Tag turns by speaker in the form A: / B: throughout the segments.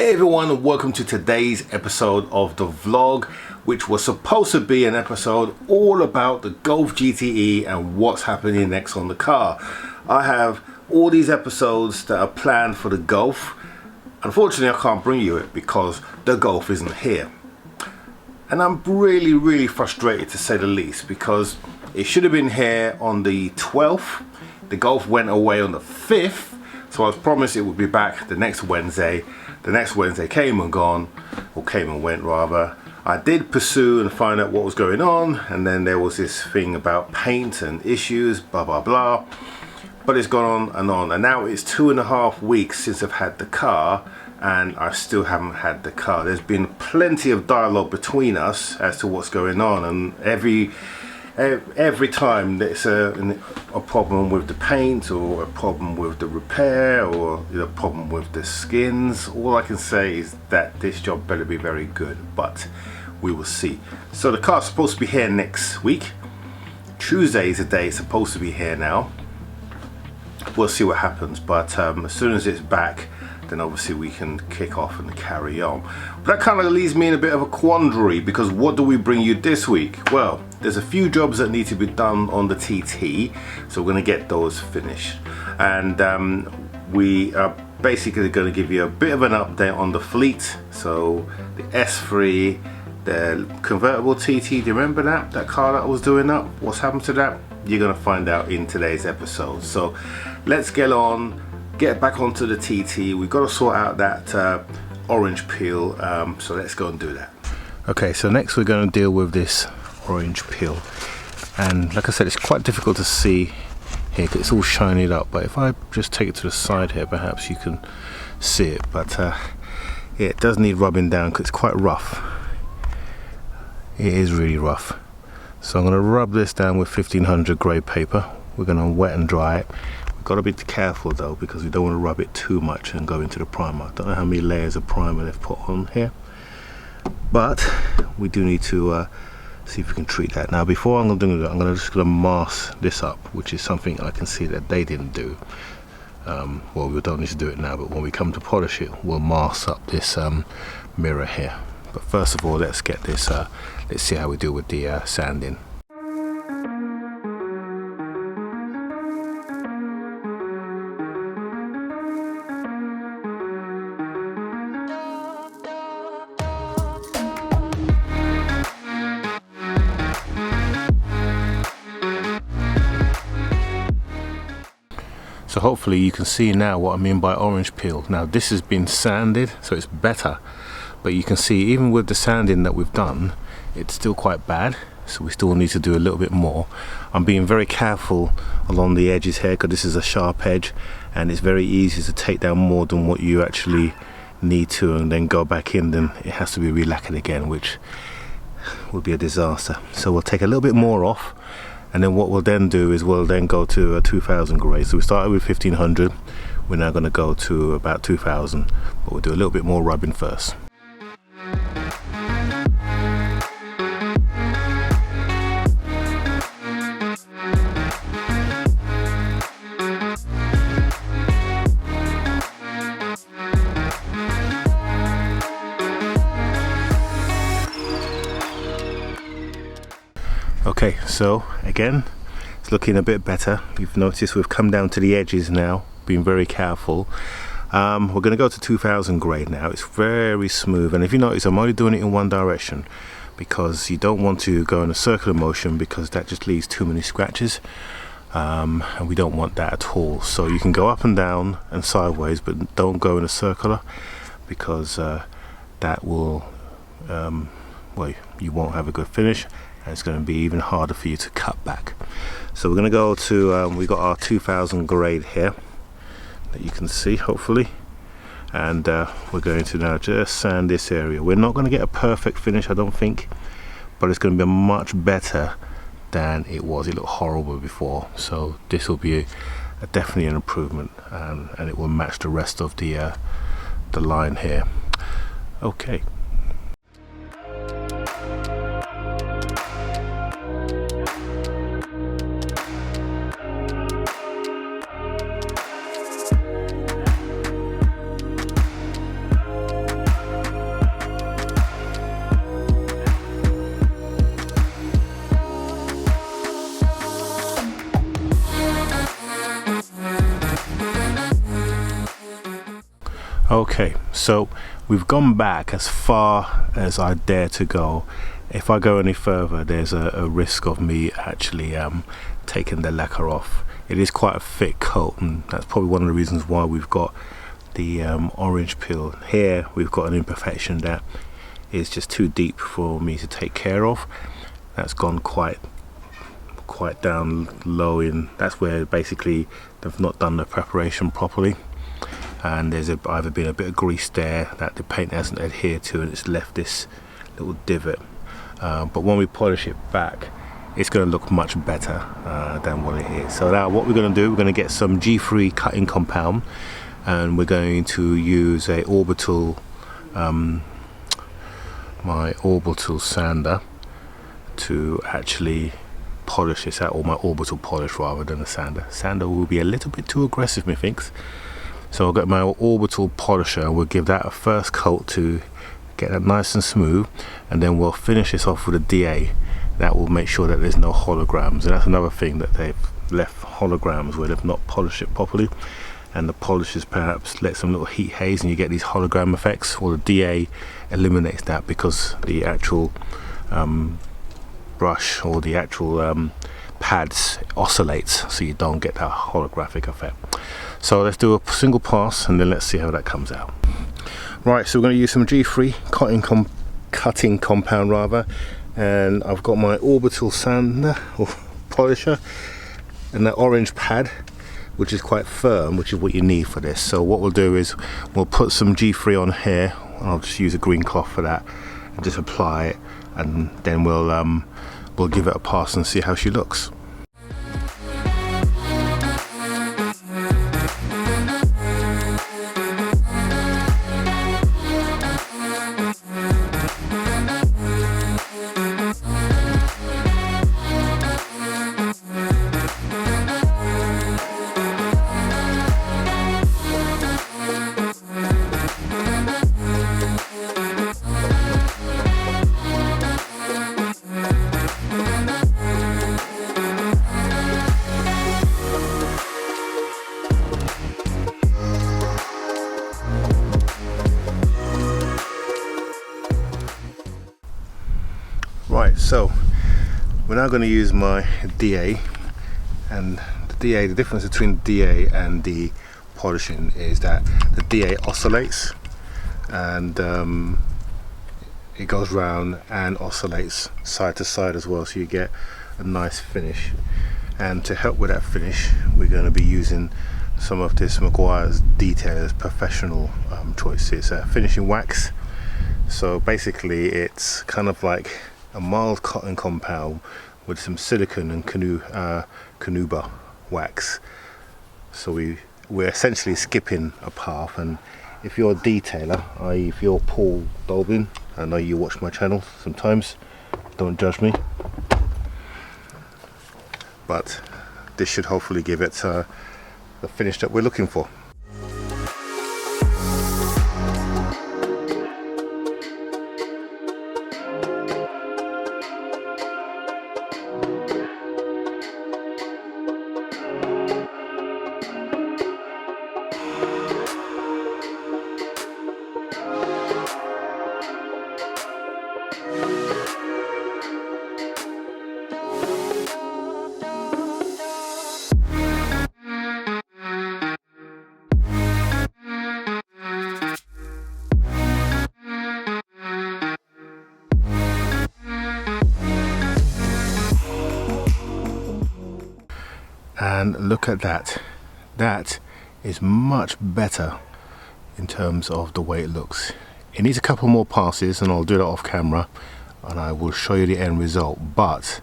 A: Hey everyone, and welcome to today's episode of the vlog, which was supposed to be an episode all about the Golf GTE and what's happening next on the car. I have all these episodes that are planned for the Golf. Unfortunately, I can't bring you it because the Golf isn't here. And I'm really frustrated, to say the least, because it should have been here on the 12th. The Golf went away on the 5th, so I was promised it would be back the next Wednesday. The next Wednesday came and gone, or came and went rather. I did pursue and find out what was going on, and then there was this thing about paint and issues, blah blah blah. But it's gone on, and now it's 2.5 weeks since I've had the car, and I still haven't had the car. There's been plenty of dialogue between us as to what's going on, and every time there's a problem with the paint, or a problem with the repair, or a problem with the skins, all I can say is that this job better be very good, but we will see. So the car's supposed to be here next week. Tuesday is the day it's supposed to be here now. We'll see what happens, but as soon as it's back, then obviously we can kick off and carry on. But that kind of leaves me in a bit of a quandary, because what do we bring you this week? Well, there's a few jobs that need to be done on the TT, so we're going to get those finished. And we are basically going to give you a bit of an update on the fleet. So the S3, the convertible TT, do you remember that car that I was doing up? What's happened to that? You're going to find out in today's episode. So let's get back onto the TT. We've got to sort out that orange peel, so let's go and do that. Okay, so next we're going to deal with this orange peel, and like I said, it's quite difficult to see here because it's all shiny up, but if I just take it to the side here, perhaps you can see it. But yeah, it does need rubbing down because it's quite rough. It is really rough. So I'm going to rub this down with 1500 grade paper. We're going to wet and dry it. We've got to be careful though, because we don't want to rub it too much and go into the primer. I don't know how many layers of primer they've put on here, but we do need to see if we can treat that. Now before I'm going to do that, I'm just going to mask this up, which is something I can see that they didn't do. Well, we don't need to do it now, but when we come to polish it, we'll mask up this mirror here. But first of all, let's get this, let's see how we do with the sanding. So hopefully you can see now what I mean by orange peel. Now this has been sanded, so it's better, but you can see even with the sanding that we've done, it's still quite bad, so we still need to do a little bit more. I'm being very careful along the edges here because this is a sharp edge, and it's very easy to take down more than what you actually need to and then go back in, then it has to be re-lacquered again, which would be a disaster. So we'll take a little bit more off, and then what we'll then do is we'll then go to a 2000 grade. So we started with 1500, we're now going to go to about 2000, but we'll do a little bit more rubbing first. Okay, so again, it's looking a bit better. You've noticed we've come down to the edges now, being very careful. We're going to go to 2000 grade now. It's very smooth, and if you notice, I'm only doing it in one direction because you don't want to go in a circular motion, because that just leaves too many scratches, and we don't want that at all. So you can go up and down and sideways, but don't go in a circular, because that will, well, you won't have a good finish. It's going to be even harder for you to cut back. So we're going to go to, we got our 2000 grade here that you can see hopefully, and we're going to now just sand this area. We're not going to get a perfect finish, I don't think, but it's going to be much better than it was. It looked horrible before, so this will be definitely an improvement, and it will match the rest of the line here. Okay. Okay, so we've gone back as far as I dare to go. If I go any further, there's a risk of me actually taking the lacquer off. It is quite a thick coat, and that's probably one of the reasons why we've got the orange peel. Here we've got an imperfection that is just too deep for me to take care of. That's gone quite down low in. That's where basically they've not done the preparation properly, and there's either been a bit of grease there that the paint hasn't adhered to, and it's left this little divot. But when we polish it back, it's going to look much better than what it is. So now what we're going to do, we're going to get some G3 cutting compound, and we're going to use a orbital, my orbital sander, to actually polish this out, or my orbital polish rather than a sander. Sander will be a little bit too aggressive, methinks. So I'll get my orbital polisher and we'll give that a first coat to get that nice and smooth, and then we'll finish this off with a DA. That will make sure that there's no holograms, and that's another thing, that they've left holograms where they've not polished it properly, and the polishes perhaps let some little heat haze and you get these hologram effects. Well, the DA eliminates that because the actual brush or the actual pads oscillates, so you don't get that holographic effect. So let's do a single pass and then let's see how that comes out. Right, so we're going to use some G3 cutting compound rather, and I've got my orbital sander or polisher and that orange pad, which is quite firm, which is what you need for this. So what we'll do is we'll put some G3 on here, and I'll just use a green cloth for that and just apply it, and then we'll give it a pass and see how she looks. Right, so we're now going to use my DA, and the difference between the DA and the polishing is that the DA oscillates, and it goes round and oscillates side to side as well, so you get a nice finish. And to help with that finish, we're going to be using some of this Meguiar's Detailer's Professional choice. It's a finishing wax, so basically it's kind of like a mild cotton compound with some silicone and canuba wax. So we're essentially skipping a path, and if you're a detailer, i.e. if you're Paul Dolbin, I know you watch my channel sometimes, don't judge me, but this should hopefully give it the finish that we're looking for. And look at that, that is much better in terms of the way it looks. It needs a couple more passes, and I'll do that off camera and I will show you the end result. But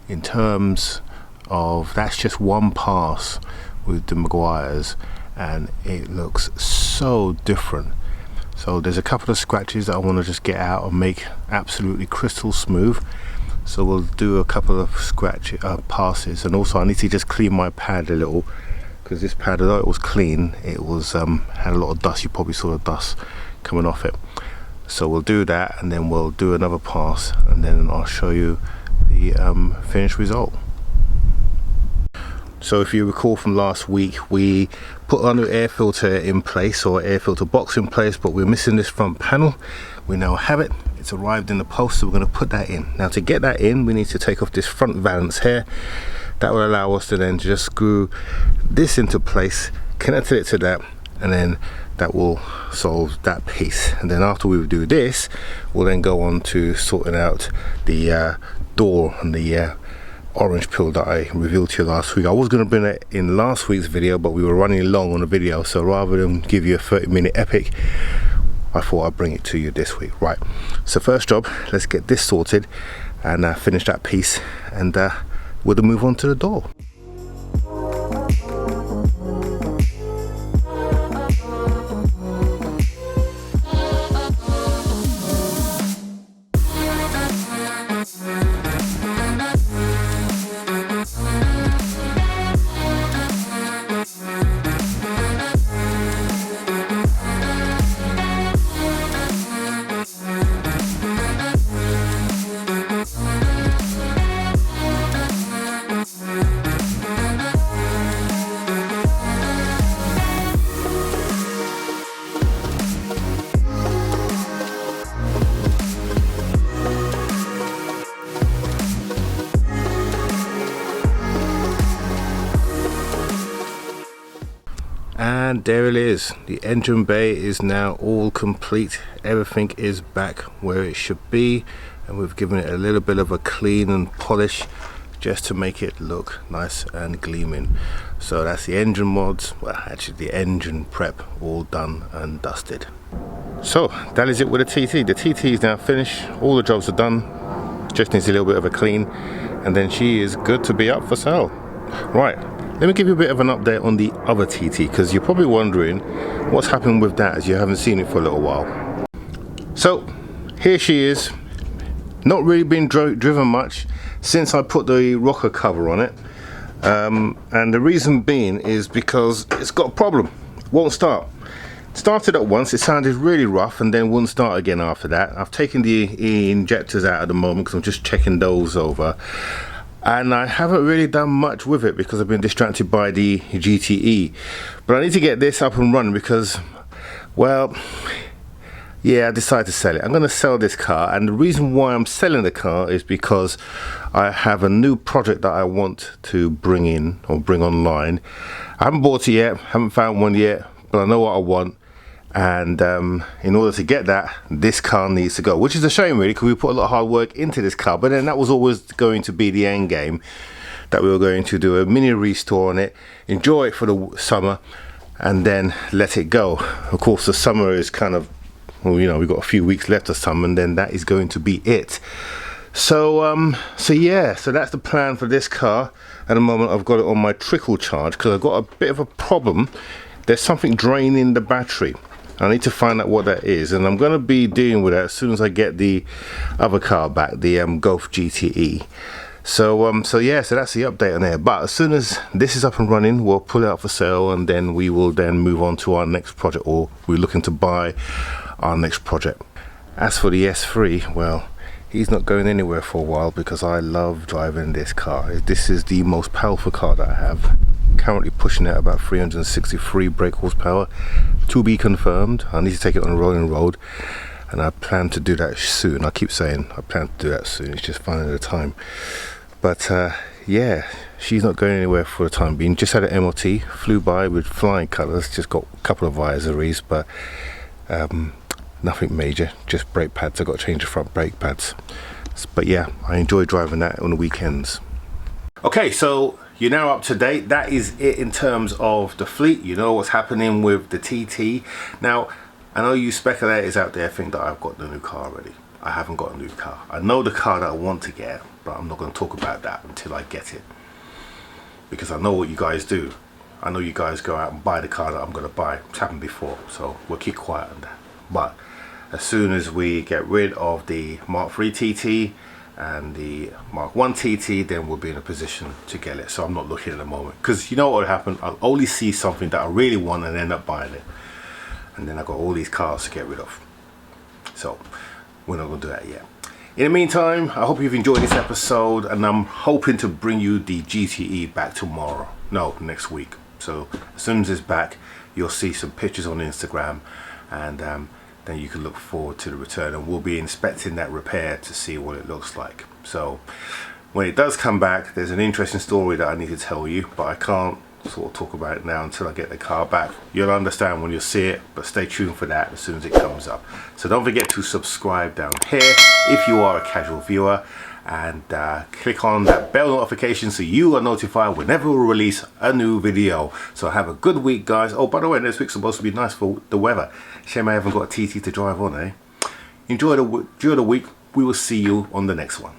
A: in terms of, that's just one pass with the Meguiar's, and it looks so different. So there's a couple of scratches that I want to just get out and make absolutely crystal smooth. So we'll do a couple of passes, and also I need to just clean my pad a little, because this pad, although it was clean, it was had a lot of dust. You probably saw the dust coming off it. So we'll do that, and then we'll do another pass, and then I'll show you the finished result. So if you recall from last week, we put our new air filter in place, or air filter box in place, but we're missing this front panel. We now have it. It's arrived in the post, so we're going to put that in. Now to get that in, we need to take off this front valance here. That will allow us to then just screw this into place, connect it to that, and then that will solve that piece. And then after we do this, we'll then go on to sorting out the door and the orange peel that I revealed to you last week. I was going to bring it in last week's video, but we were running long on the video, so rather than give you a 30-minute epic, I thought I'd bring it to you this week. Right, so first job, let's get this sorted and finish that piece, and we'll move on to the door. And there it is. The engine bay is now all complete. Everything is back where it should be, and we've given it a little bit of a clean and polish just to make it look nice and gleaming. So that's the engine mods, well actually the engine prep, all done and dusted. So that is it with the TT. The TT is now finished, all the jobs are done, just needs a little bit of a clean, and then she is good to be up for sale. Right, let me give you a bit of an update on the other TT, because you're probably wondering what's happened with that, as you haven't seen it for a little while. So here she is, not really been driven much since I put the rocker cover on it, and the reason being is because it's got a problem. Won't start. Started at once, it sounded really rough, and then wouldn't start again after that. I've taken the injectors out at the moment because I'm just checking those over, and I haven't really done much with it because I've been distracted by the GTE. But I need to get this up and running because, well, yeah, I decided to sell it. I'm going to sell this car, and the reason why I'm selling the car is because I have a new project that I want to bring in, or bring online. I haven't bought it yet, haven't found one yet, but I know what I want. And in order to get that, this car needs to go, which is a shame really, because we put a lot of hard work into this car. But then that was always going to be the end game, that we were going to do a mini restore on it, enjoy it for the summer, and then let it go. Of course, the summer is kind of, well, you know, we've got a few weeks left of summer, and then that is going to be it. So yeah, so that's the plan for this car. At the moment, I've got it on my trickle charge because I've got a bit of a problem. There's something draining the battery. I need to find out what that is, and I'm going to be dealing with that as soon as I get the other car back, the Golf GTE. So yeah, so that's the update on there. But as soon as this is up and running, we'll pull it out for sale, and then we will then move on to our next project, or we're looking to buy our next project. As for the S3, well, he's not going anywhere for a while because I love driving this car. This is the most powerful car that I have. Currently pushing out about 363 brake horsepower, to be confirmed. I need to take it on a rolling road, and I plan to do that soon. I keep saying I plan to do that soon, it's just finding the time. But yeah, she's not going anywhere for the time being. Just had an MOT, flew by with flying colours, just got a couple of advisories, but nothing major, just brake pads. I got to change the front brake pads. But yeah, I enjoy driving that on the weekends. Okay, so you're now up to date. That is it in terms of the fleet. You know what's happening with the TT. Now, I know you speculators out there think that I've got the new car already. I haven't got a new car. I know the car that I want to get, but I'm not going to talk about that until I get it, because I know what you guys do. I know you guys go out and buy the car that I'm going to buy. It's happened before, so we'll keep quiet on that. But as soon as we get rid of the Mark III TT and the Mark 1 TT, then we'll be in a position to get it. So I'm not looking at the moment, because you know what will happen, I'll only see something that I really want and end up buying it, and then I've got all these cars to get rid of. So we're not going to do that yet. In the meantime, I hope you've enjoyed this episode, and I'm hoping to bring you the GTE back tomorrow. No, next week. So as soon as it's back, you'll see some pictures on Instagram, and then you can look forward to the return, and we'll be inspecting that repair to see what it looks like. So when it does come back, there's an interesting story that I need to tell you, but I can't sort of talk about it now until I get the car back. You'll understand when you see it, but stay tuned for that as soon as it comes up. So don't forget to subscribe down here if you are a casual viewer, and click on that bell notification so you are notified whenever we release a new video. So have a good week, guys. Oh, by the way, next week's supposed to be nice for the weather. Shame I haven't got a TT to drive on, eh? Enjoy the week. We will see you on the next one.